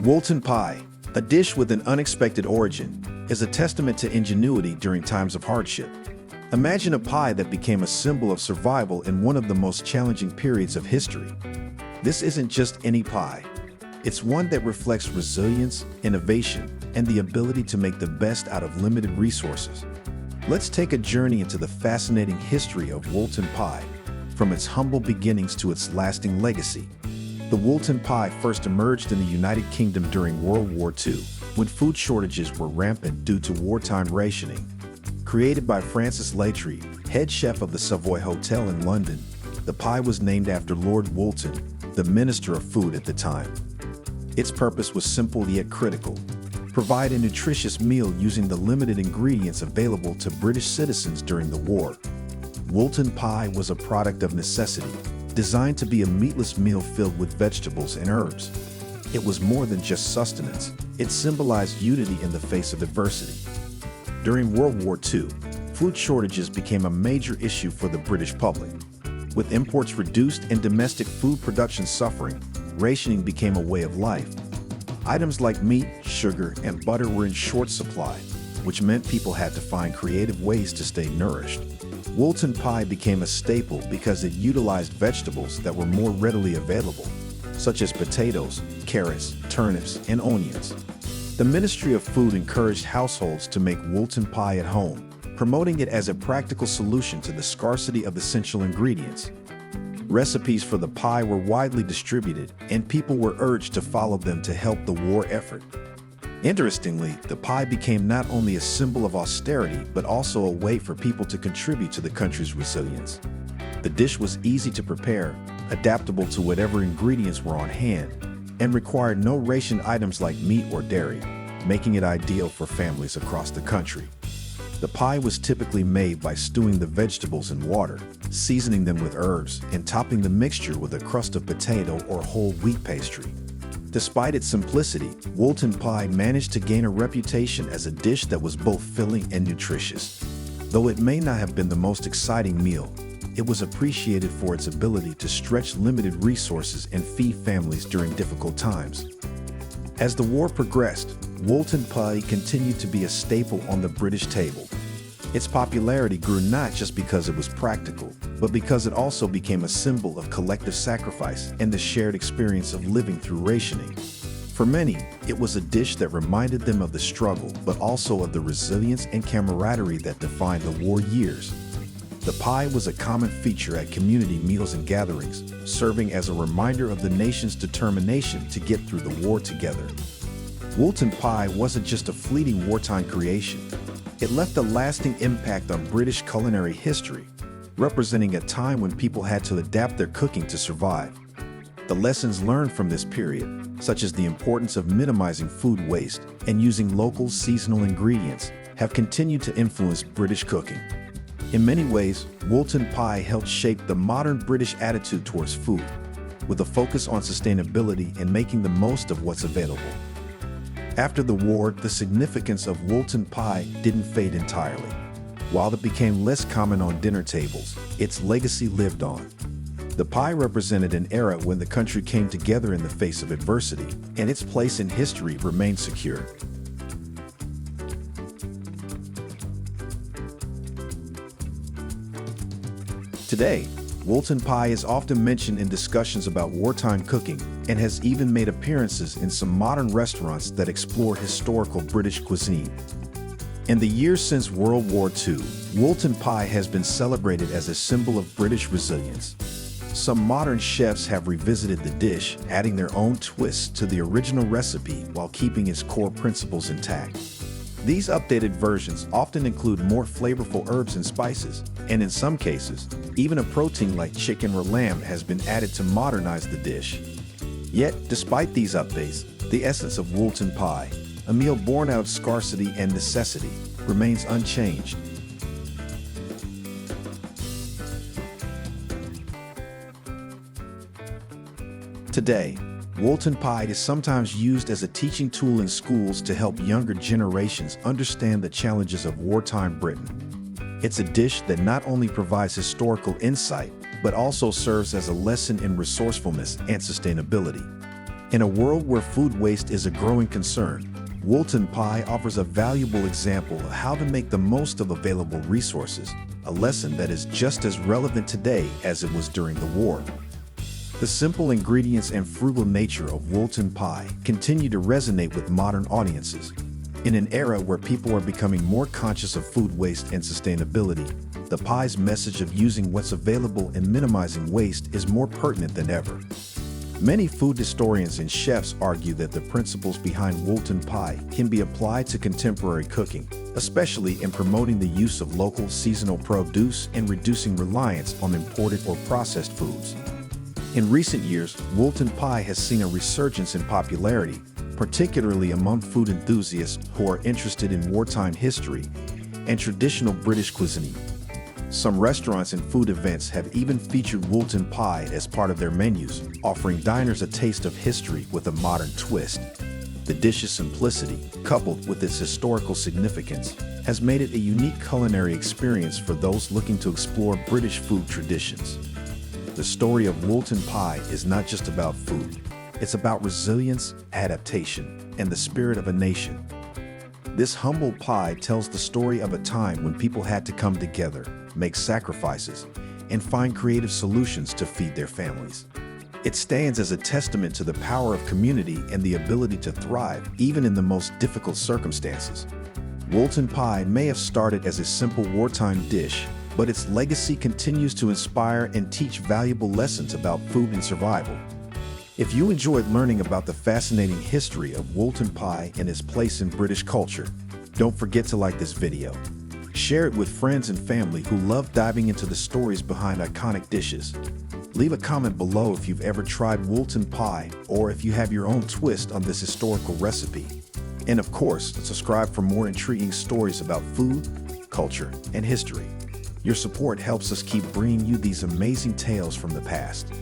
Woolton pie, a dish with an unexpected origin, is a testament to ingenuity during times of hardship. Imagine a pie that became a symbol of survival in one of the most challenging periods of history. This isn't just any pie. It's one that reflects resilience, innovation, and the ability to make the best out of limited resources. Let's take a journey into the fascinating history of Woolton pie, from its humble beginnings to its lasting legacy. The Woolton pie first emerged in the United Kingdom during World War II, when food shortages were rampant due to wartime rationing. Created by Francis Latry, head chef of the Savoy Hotel in London, the pie was named after Lord Woolton, the Minister of Food at the time. Its purpose was simple yet critical: provide a nutritious meal using the limited ingredients available to British citizens during the war. Woolton pie was a product of necessity, designed to be a meatless meal filled with vegetables and herbs. It was more than just sustenance. It symbolized unity in the face of adversity. During World War II, food shortages became a major issue for the British public. With imports reduced and domestic food production suffering, rationing became a way of life. Items like meat, sugar, and butter were in short supply, which meant people had to find creative ways to stay nourished. Woolton pie became a staple because it utilized vegetables that were more readily available, such as potatoes, carrots, turnips, and onions. The Ministry of Food encouraged households to make Woolton pie at home, promoting it as a practical solution to the scarcity of essential ingredients. Recipes for the pie were widely distributed, and people were urged to follow them to help the war effort. Interestingly, the pie became not only a symbol of austerity, but also a way for people to contribute to the country's resilience. The dish was easy to prepare, adaptable to whatever ingredients were on hand, and required no ration items like meat or dairy, making it ideal for families across the country. The pie was typically made by stewing the vegetables in water, seasoning them with herbs, and topping the mixture with a crust of potato or whole wheat pastry. Despite its simplicity, Woolton pie managed to gain a reputation as a dish that was both filling and nutritious. Though it may not have been the most exciting meal, it was appreciated for its ability to stretch limited resources and feed families during difficult times. As the war progressed, Woolton pie continued to be a staple on the British table. Its popularity grew not just because it was practical, but because it also became a symbol of collective sacrifice and the shared experience of living through rationing. For many, it was a dish that reminded them of the struggle, but also of the resilience and camaraderie that defined the war years. The pie was a common feature at community meals and gatherings, serving as a reminder of the nation's determination to get through the war together. Woolton pie wasn't just a fleeting wartime creation. It left a lasting impact on British culinary history, representing a time when people had to adapt their cooking to survive. The lessons learned from this period, such as the importance of minimizing food waste and using local seasonal ingredients, have continued to influence British cooking. In many ways, Woolton pie helped shape the modern British attitude towards food, with a focus on sustainability and making the most of what's available. After the war, the significance of Woolton pie didn't fade entirely. While it became less common on dinner tables, its legacy lived on. The pie represented an era when the country came together in the face of adversity, and its place in history remained secure. Today, Woolton pie is often mentioned in discussions about wartime cooking and has even made appearances in some modern restaurants that explore historical British cuisine. In the years since World War II, Woolton pie has been celebrated as a symbol of British resilience. Some modern chefs have revisited the dish, adding their own twists to the original recipe while keeping its core principles intact. These updated versions often include more flavorful herbs and spices, and in some cases, even a protein like chicken or lamb has been added to modernize the dish. Yet, despite these updates, the essence of Woolton pie, a meal born out of scarcity and necessity, remains unchanged. Today, Woolton pie is sometimes used as a teaching tool in schools to help younger generations understand the challenges of wartime Britain. It's a dish that not only provides historical insight, but also serves as a lesson in resourcefulness and sustainability. In a world where food waste is a growing concern, Woolton Pie offers a valuable example of how to make the most of available resources, a lesson that is just as relevant today as it was during the war. The simple ingredients and frugal nature of Woolton Pie continue to resonate with modern audiences. In an era where people are becoming more conscious of food waste and sustainability, the pie's message of using what's available and minimizing waste is more pertinent than ever. Many food historians and chefs argue that the principles behind Woolton Pie can be applied to contemporary cooking, especially in promoting the use of local seasonal produce and reducing reliance on imported or processed foods. In recent years, Woolton Pie has seen a resurgence in popularity, particularly among food enthusiasts who are interested in wartime history and traditional British cuisine. Some restaurants and food events have even featured Woolton Pie as part of their menus, offering diners a taste of history with a modern twist. The dish's simplicity, coupled with its historical significance, has made it a unique culinary experience for those looking to explore British food traditions. The story of Woolton Pie is not just about food. It's about resilience, adaptation, and the spirit of a nation. This humble pie tells the story of a time when people had to come together, make sacrifices, and find creative solutions to feed their families. It stands as a testament to the power of community and the ability to thrive even in the most difficult circumstances. Woolton Pie may have started as a simple wartime dish, but its legacy continues to inspire and teach valuable lessons about food and survival. If you enjoyed learning about the fascinating history of Woolton Pie and its place in British culture, don't forget to like this video. Share it with friends and family who love diving into the stories behind iconic dishes. Leave a comment below if you've ever tried Woolton Pie or if you have your own twist on this historical recipe. And of course, subscribe for more intriguing stories about food, culture, and history. Your support helps us keep bringing you these amazing tales from the past.